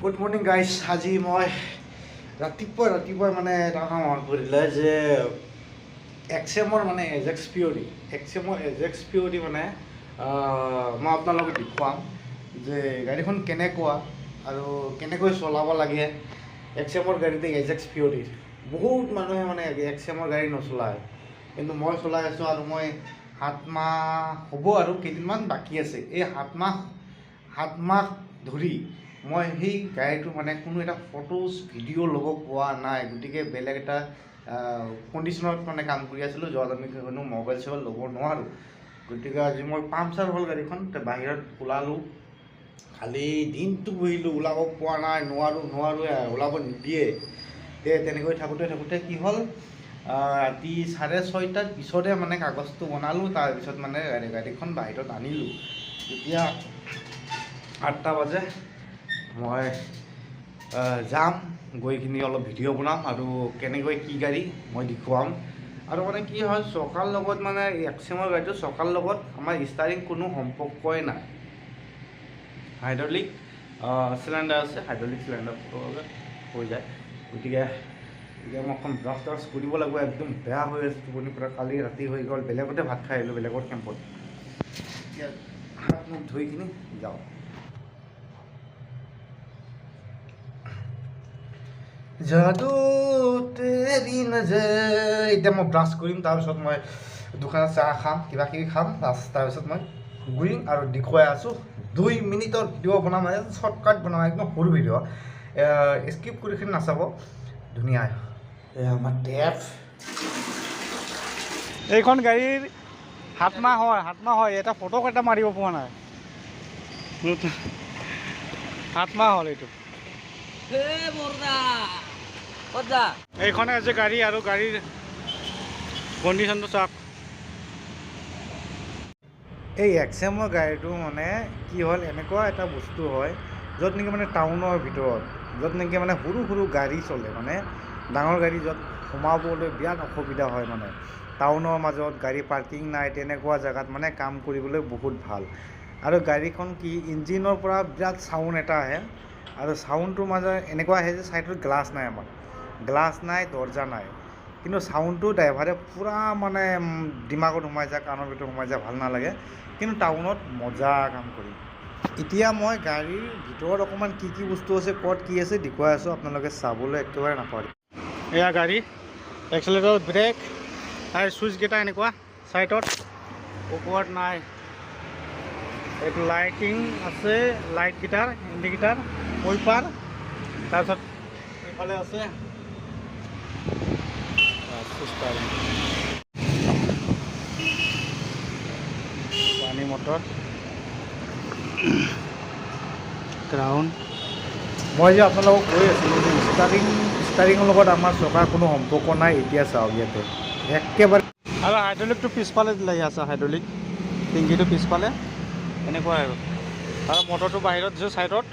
Good morning guys. আজি মই ৰাতিপুৱা মানে এটা কাম মনত পৰিলে যে এক্সেমৰ মানে এজেক্স পিঅ'ডি মানে মই আপোনালোকক দেখুৱাম যে গাড়ীখন কেনেকুৱা আৰু কেনেকৈ চলাব লাগে। এক্সেমৰ গাড়ীতে এজেক্স পিঅ'ডিৰ বহুত মানুহে মানে এক্সেমৰ গাড়ী নচলায়, কিন্তু মই চলাই আছোঁ আৰু মই 7 মাহ হ'ব আৰু কেইদিনমান বাকী আছে। এই 7 মাহ ধৰি মই সেই গাড়ীটো মানে কোনো এটা ফটোজ ভিডিঅ' ল'ব পোৱা নাই, গতিকে বেলেগ এটা কণ্ডিশ্যনত মানে কাম কৰি আছিলোঁ, য'ত আমি কোনো মোবাইল চবাইল ল'ব নোৱাৰোঁ। গতিকে আজি মই পামচাৰ হ'ল গাড়ীখন, বাহিৰত ওলালোঁ, খালি দিনটো বহিলোঁ, ওলাব পোৱা নাই, নোৱাৰোঁ ওলাব নিদিয়ে। তেনেকৈ থাকোঁতে কি হ'ল, ৰাতি 6:30টাৰ পিছতে মানে কাগজটো বনালোঁ, তাৰপিছত মানে গাড়ীখন বাহিৰত আনিলোঁ। এতিয়া 8টা বাজে, মই যাম, গৈ কিনি অলপ ভিডিঅ' বনাম আৰু কেনেকৈ কি গাড়ী মই দেখুৱাম। আৰু মানে কি হয়, চকাৰ লগত মানে এক্সেমৰ গাড়ীটো চকাৰ লগত আমাৰ ষ্টাৰিং কোনো সম্পৰ্কই নাই। হাইড্ৰলিক চিলিণ্ডাৰ আছে, হাইড্ৰলিক চিলিণ্ডাৰ হৈ যায়। গতিকে এতিয়া মই অকণ ব্ৰাছ কৰিব লাগিব, একদম বেয়া হৈ আছে টোপনিৰ পৰা, কালি ৰাতি হৈ গ'ল, বেলেগতে ভাত খাই আহিলোঁ, বেলেগৰ কেম্পত। এতিয়া হাত মুখ ধুই কিনি যাওঁ। যাদু তেৰি নজৰ। এতিয়া মই ব্ৰাছ কৰিম, তাৰপিছত মই দোকানত চাহ খাম, কিবা কিবি খাম, তাৰপিছত মই ঘূৰিম আৰু দেখুৱাই আছোঁ। 2 মিনিটৰ ভিডিঅ' বনাম, শ্বৰ্টকাট বনাম, একদম সৰু ভিডিঅ', স্কিপ কৰিখিনি নাচাব। ধুনীয়া আমাৰ টেপ। এইখন গাড়ীৰ 7 মাহ হয়, এটা ফটো এটা মাৰিব পোৱা নাই। 7 মাহ হ'ল এইটো। এইখনে আছে গাড়ী, আৰু গাড়ীৰ কণ্ডিশ্যনটো চাওক। এই এক্সেমৰ গাড়ীটো মানে কি হ'ল, এনেকুৱা এটা বস্তু হয় য'ত নেকি মানে টাউনৰ ভিতৰত, য'ত নেকি মানে সৰু গাড়ী চলে, মানে ডাঙৰ গাড়ী য'ত সোমাবলৈ বিৰাট অসুবিধা হয়। মানে টাউনৰ মাজত গাড়ী পাৰ্কিং নাই, তেনেকুৱা জেগাত মানে কাম কৰিবলৈ বহুত ভাল। আৰু গাড়ীখন কি, ইঞ্জিনৰ পৰা বিৰাট চাউণ্ড এটা আহে, আৰু চাউণ্ডটোৰ মাজত এনেকুৱা আহে যে ছাইডত গ্লাছ নাই, আমাৰ গ্লাছ নাই, দৰ্জা নাই, কিন্তু চাউণ্ডটো ড্ৰাইভাৰে পূৰা মানে দিমাগত সোমাই যায়, কাণৰ ভিতৰত সোমাই যায়, ভাল নালাগে। কিন্তু টাউনত মজা কাম কৰি। এতিয়া মই গাড়ীৰ ভিতৰত অকণমান কি বস্তু আছে, ক'ত কি আছে দেখুৱাই আছোঁ, আপোনালোকে চাবলৈ একেবাৰে নাপাহৰিব। এয়া গাড়ী, এক্সেলেটৰ, ব্ৰেক, তাৰ চুইচকেইটা এনেকুৱা ছাইডত, ওপৰত নাই। এইটো লাইটিং আছে, লাইটকেইটাৰ ইণ্ডিকেটাৰ, ৱাইপাৰ, তাৰপিছত এইফালে আছে পানী মটৰ, ক্ৰাউন। মই যে আপোনালোকক কৈ আছিলোঁ যে ষ্টাৰিঙৰ লগত আমাৰ চকাৰ কোনো সম্পৰ্ক নাই। এতিয়া চাওক, ইয়াতে একেবাৰে। আৰু হাইড্ৰলিকটো পিছফালে লাগি আছে, হাইড্ৰলিক টিংকিটো পিছফালে, এনেকুৱাই আৰু মটৰটো বাহিৰত যে ছাইডত।